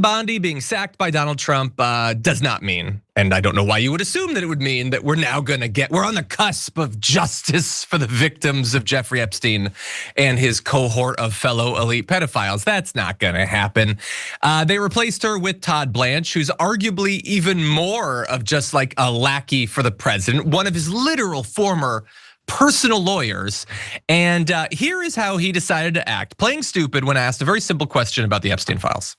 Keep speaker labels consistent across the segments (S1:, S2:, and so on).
S1: Bondi being sacked by Donald Trump does not mean, and I don't know why you would assume that it would mean, that we're now we're on the cusp of justice for the victims of Jeffrey Epstein and his cohort of fellow elite pedophiles. That's not gonna happen. They replaced her with Todd Blanche, who's arguably even more of just like a lackey for the president, one of his literal former personal lawyers. And here is how he decided to act, playing stupid when asked a very simple question about the Epstein files.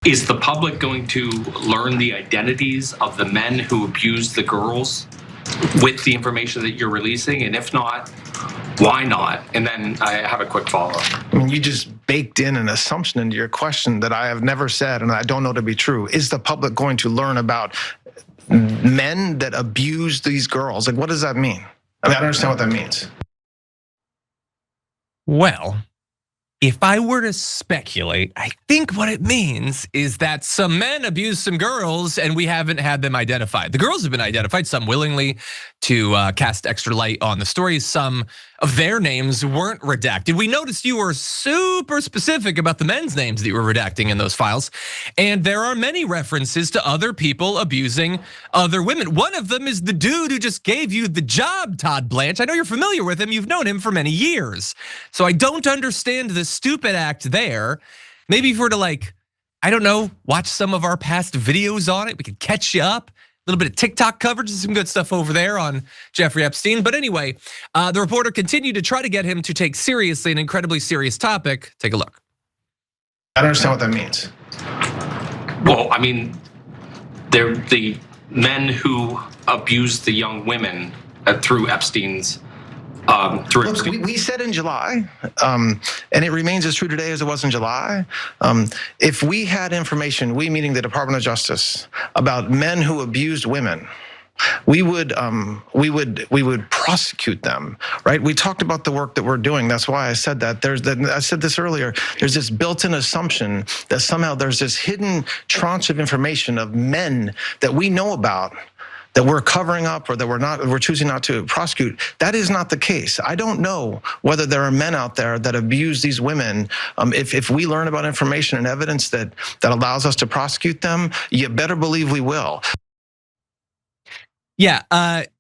S2: Is the public going to learn the identities of the men who abused the girls with the information that you're releasing? And if not, why not? And then I have a quick follow-up.
S3: I mean, you just baked in an assumption into your question that I have never said and I don't know to be true. Is the public going to learn about men that abuse these girls? Like, what does that mean? I mean, I don't understand what that means.
S1: Well, if I were to speculate, I think what it means is that some men abuse some girls and we haven't had them identified. The girls have been identified, some willingly to cast extra light on the stories. Some of their names weren't redacted. We noticed you were super specific about the men's names that you were redacting in those files. And there are many references to other people abusing other women. One of them is the dude who just gave you the job, Todd Blanche. I know you're familiar with him, you've known him for many years. So I don't understand the stupid act there. Maybe if we were to like, I don't know, watch some of our past videos on it, we could catch you up. A little bit of TikTok coverage, some good stuff over there on Jeffrey Epstein. But anyway, the reporter continued to try to get him to take seriously an incredibly serious topic. Take a look.
S3: I don't understand what that means.
S2: Well, I mean, they're the men who abused the young women through Epstein's.
S3: Look, we said in July, and it remains as true today as it was in July. If we had information, we meaning the Department of Justice, about men who abused women, we would prosecute them, right? We talked about the work that we're doing. That's why I said that. I said this earlier. There's this built-in assumption that somehow there's this hidden tranche of information of men that we know about that we're covering up or that we're choosing not to prosecute. That is not the case. I don't know whether there are men out there that abuse these women. If we learn about information and evidence that allows us to prosecute them, you better believe we will.
S1: Yeah,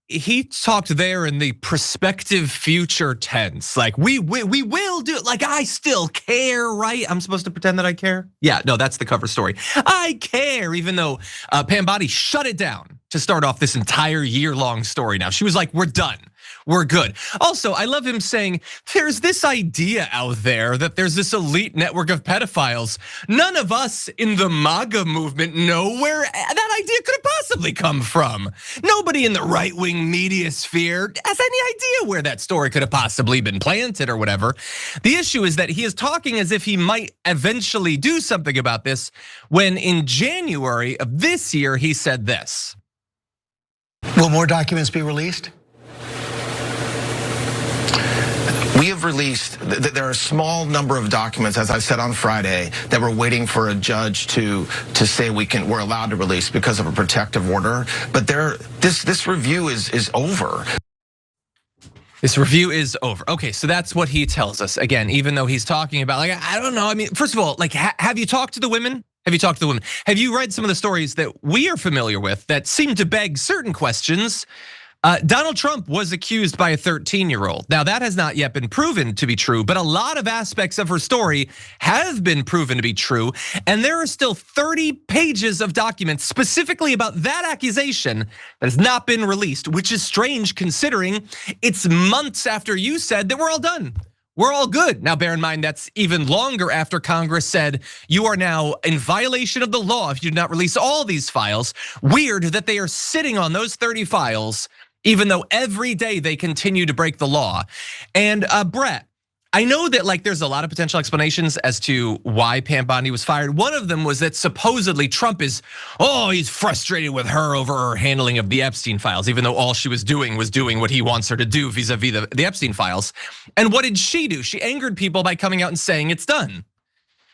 S1: he talked there in the prospective future tense. Like we will do it. Like I still care, right? I'm supposed to pretend that I care? Yeah, no, that's the cover story. I care, even though Pam Bondi shut it down to start off this entire year-long story now. She was like, we're done. We're good. Also, I love him saying, there's this idea out there that there's this elite network of pedophiles. None of us in the MAGA movement know where that idea could have possibly come from. Nobody in the right-wing media sphere has any idea where that story could have possibly been planted or whatever. The issue is that he is talking as if he might eventually do something about this, when in January of this year, he said this.
S4: Will more documents be released?
S3: We have released, there are a small number of documents, as I said on Friday, that we're waiting for a judge to say we're allowed to release because of a protective order. But this review is over.
S1: This review is over. Okay, so that's what he tells us. Again, even though he's talking about, like, I don't know. I mean, first of all, like, have you talked to the women? Have you talked to the women? Have you read some of the stories that we are familiar with that seem to beg certain questions? Donald Trump was accused by a 13-year-old. Now that has not yet been proven to be true, but a lot of aspects of her story have been proven to be true. And there are still 30 pages of documents specifically about that accusation that has not been released, which is strange considering it's months after you said that we're all done. We're all good. Now, bear in mind, that's even longer after Congress said you are now in violation of the law if you do not release all these files. Weird that they are sitting on those 30 files, even though every day they continue to break the law. And Brett, I know that like there's a lot of potential explanations as to why Pam Bondi was fired. One of them was that supposedly Trump is, he's frustrated with her over her handling of the Epstein files, even though all she was doing what he wants her to do vis-a-vis the Epstein files. And what did she do? She angered people by coming out and saying it's done.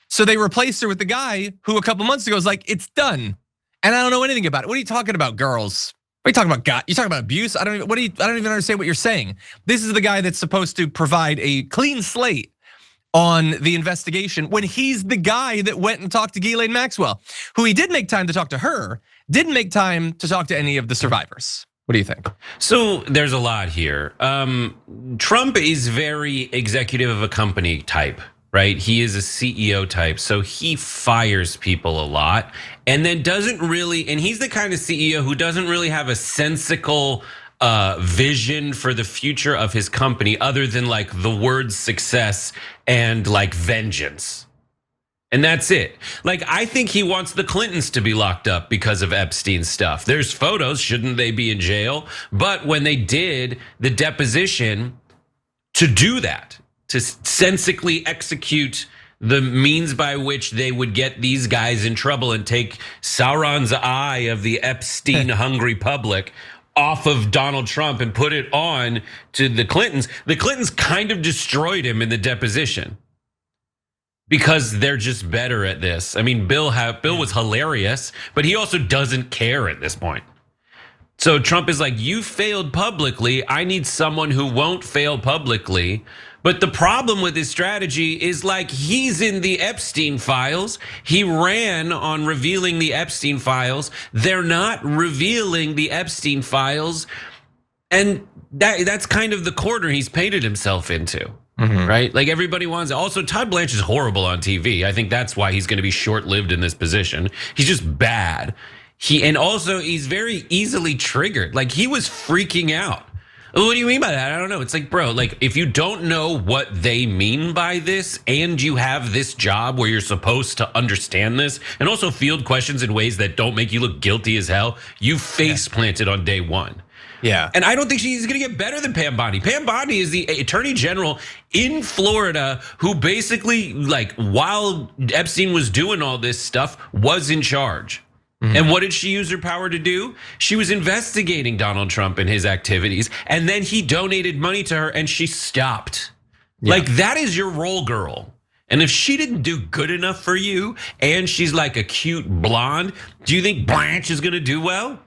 S1: So they replaced her with the guy who a couple months ago was like, it's done. And I don't know anything about it. What are you talking about, girls? What are you talking about, God? You talking about abuse? I don't even understand what you're saying. This is the guy that's supposed to provide a clean slate on the investigation when he's the guy that went and talked to Ghislaine Maxwell, who he did make time to talk to her, didn't make time to talk to any of the survivors. What do you think?
S5: So there's a lot here. Trump is very executive of a company type, right? He is a CEO type, so he fires people a lot and then doesn't really, and he's the kind of CEO who doesn't really have a sensical vision for the future of his company other than like the word success and like vengeance. And that's it. Like, I think he wants the Clintons to be locked up because of Epstein stuff. There's photos, shouldn't they be in jail? But when they did the deposition to do that, to sensically execute the means by which they would get these guys in trouble and take Sauron's eye of the Epstein hungry public off of Donald Trump and put it on to the Clintons kind of destroyed him in the deposition because they're just better at this. I mean, Bill was hilarious, but he also doesn't care at this point. So Trump is like, you failed publicly. I need someone who won't fail publicly. But the problem with his strategy is like he's in the Epstein files. He ran on revealing the Epstein files. They're not revealing the Epstein files. And that's kind of the corner he's painted himself into, right? Like everybody wants. Also, Todd Blanche is horrible on TV. I think that's why he's going to be short-lived in this position. He's just bad. And also he's very easily triggered. Like he was freaking out. What do you mean by that? I don't know. It's like, bro, like if you don't know what they mean by this and you have this job where you're supposed to understand this and also field questions in ways that don't make you look guilty as hell, you face planted on day one.
S1: Yeah.
S5: And I don't think she's gonna get better than Pam Bondi. Pam Bondi is the Attorney General in Florida who basically, like, while Epstein was doing all this stuff, was in charge. And what did she use her power to do? She was investigating Donald Trump and his activities, and then he donated money to her and she stopped. Yeah. Like that is your role, girl. And if she didn't do good enough for you and she's like a cute blonde, do you think Blanche is gonna do well?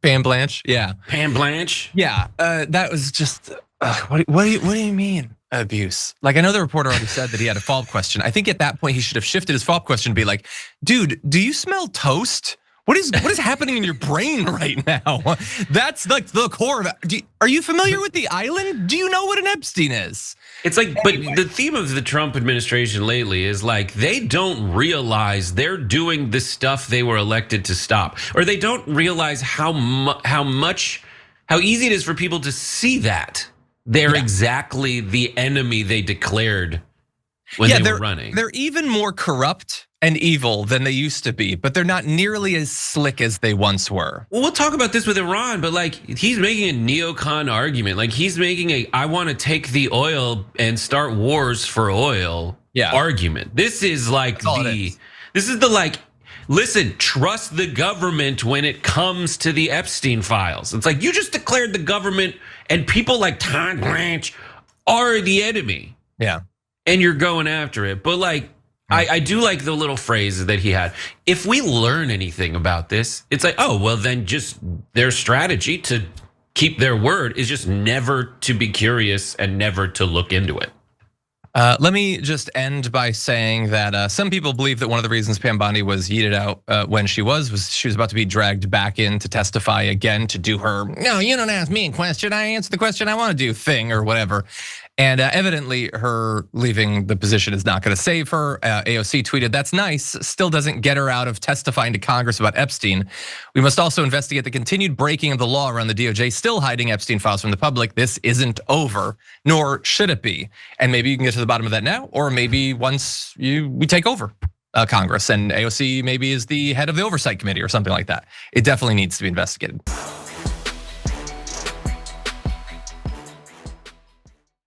S1: Pam Blanche, yeah.
S5: Pam Blanche?
S1: Yeah, that was just, what do you mean? Abuse. Like I know the reporter already said that he had a follow-up question. I think at that point he should have shifted his follow-up question to be like, dude, do you smell toast? What is happening in your brain right now? That's like the core of it. Are you familiar with the island? Do you know what an Epstein is?
S5: It's like, but the theme of the Trump administration lately is like they don't realize they're doing the stuff they were elected to stop, or they don't realize how easy it is for people to see that. They're exactly the enemy they declared when they were running.
S1: They're even more corrupt and evil than they used to be, but they're not nearly as slick as they once were.
S5: Well, we'll talk about this with Iran, but like he's making a neocon argument. Like he's making I want to take the oil and start wars for oil argument. This is like listen, trust the government when it comes to the Epstein files. It's like you just declared the government and people like Todd Blanche are the enemy.
S1: Yeah.
S5: And you're going after it. But like, I do like the little phrase that he had. If we learn anything about this, it's like, oh, well then just their strategy to keep their word is just never to be curious and never to look into it.
S1: Let me just end by saying that some people believe that one of the reasons Pam Bondi was yeeted out when she was she was about to be dragged back in to testify again to do her, no, you don't ask me a question, I answer the question I want to do thing or whatever. And evidently her leaving the position is not gonna save her. AOC tweeted, that's nice, still doesn't get her out of testifying to Congress about Epstein. We must also investigate the continued breaking of the law around the DOJ still hiding Epstein files from the public. This isn't over, nor should it be. And maybe you can get to the bottom of that now, or maybe once we take over Congress and AOC maybe is the head of the oversight committee or something like that. It definitely needs to be investigated.